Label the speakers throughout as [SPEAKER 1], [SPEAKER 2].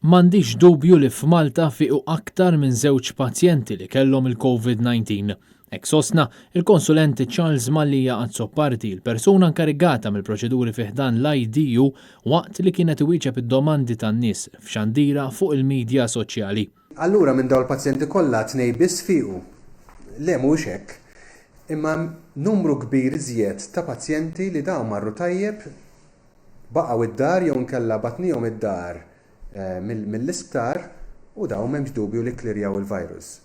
[SPEAKER 1] M'għandix dubju li f'Malta fiqu aktar minn 2 pazjenti li kellhom il-COVID-19. Hekk sostna il-konsulent Charles Mallija Azzoppardi, il-persuna inkarigata mill-proċeduri fih dan l-IDU waqt li kienet iwieġeb id-domandi tan-nies f'xandira fuq il-midja soċjali.
[SPEAKER 2] Allura minn dawn il-pazjenti kollha 2 biss fiqu. Le mhux hekk. Imma numru kbir iżjed ta' pazjenti li dawn marru tajjeb baqgħu id-dar jew nkella batnihom id-dar mill-isptar u dawn m'hemmx dubju li klirjaw il-virus.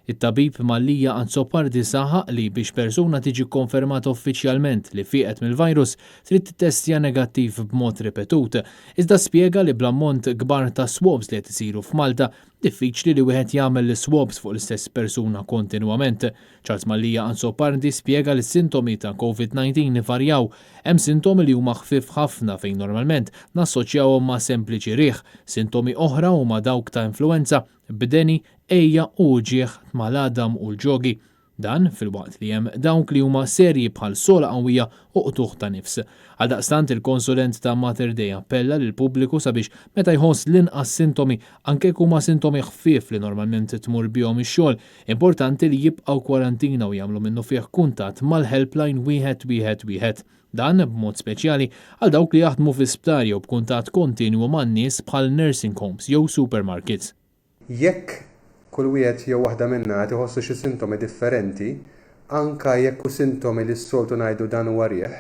[SPEAKER 1] It-tabib Mallija Azzoppardi saħaq li biex persuna tiġi konfermata uffiċjalment li fieqet mill-virus trid tittestja negattiv b'mod ripetut, iżda spjega li bl-ammont kbar ta' swabs li qed isiru f'Malta diffiċli li wieħed jagħmel l-swabs fuq l-istess persuna kontinwament. Charles Mallija Azzoppardi spjega li s-sintomi ta' COVID-19 varjaw. Hemm sintomi li huma ħfief ħafna fejn normalment nassoċjawhom ma' sempliċi riħ, sintomi oħra huma dawk ta' influenza, bdeni, ejja u ġieħ mal-adam u l-ġogi. Dan fil-waqt li hemm dawk li huma serji bħal sola qawwija u qtuħ ta' nifs. Għaldaqstant il-konsulent ta' Mater Dei appella lil pubbliku sabiex meta jħoss l-inqas sintomi anke huma sintomi ħfief li normalment tmur bihom ix-xogħol, importanti li jibqgħu kwarantina u jagħmlu minnu fih kuntatt mal-helpline 111. Dan b'mod speċjali għal dawk li jaħdmu fi sptar jew b'kuntatt kontinwu man-nies bħal nursing homes jew supermarkets.
[SPEAKER 2] Jekk kull wieħed jew waħda minnha qed iħossu xi sintomi differenti, anke jekk hu sintomi li s-soltu ngħidu dan huwa rieħ,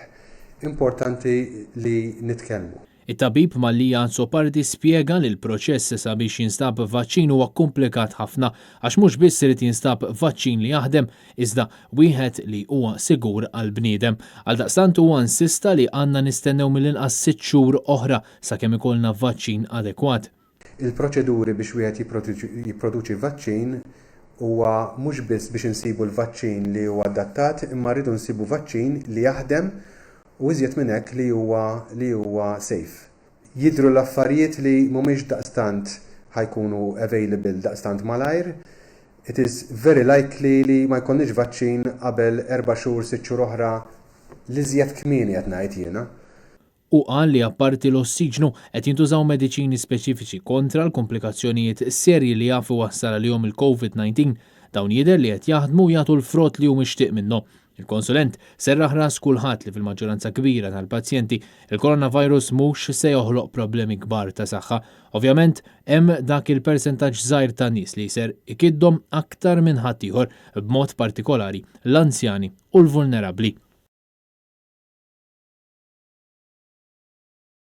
[SPEAKER 2] importanti li nitkellmu.
[SPEAKER 1] It-tabib Mallija Azzoppardi spjega li l-proċess sabiex jinstab vaċċin huwa komplikat ħafna għax mhux biss irid jinstab vaċċin li jaħdem iżda wieħed li huwa sigur għal bniedem. Għaldaqstant huwa insista li għandna nistennew mill-inqas 6 xhur oħra sakemm ikollna vaċċin adekwat.
[SPEAKER 2] Il-proċeduri biex wieħed jipproduċi vaċċin huwa mhux biss biex insibu l-vaċċin li huwa adattat, imma rridu nsibu vaċċin li jaħdem u iżjed minn hekk li huwa safe. Jidhru l-affarijiet li mhumiex daqstant ħajkunu available daqstant malajr. It is very likely li ma jkollniex vaċċin qabel 4 xhur 6 xhur oħra li iżjed kmieni qed ngħid jiena.
[SPEAKER 1] U qal li apparti l-ossiġnu qed jintużaw mediċini speċifiċi kontra l-komplikazzjonijiet serji li jafu wassal għalihom il-COVID-19 dawn jidher li qed jaħdmu jagħtu l-frott li hu mixtieq minnhom. Il-konsulent serraħ ras kulħadd li fil-maġġoranza kbira tal-pazjenti il-coronavirus mhux se joħloq problemi kbar ta' saħħa. Ovvjament hemm dak il-persentaġġ żgħir ta' nies li jser ikiddhom aktar minn ħadd ieħor b'mod partikolari l-anzjani u l-vulnerabbli.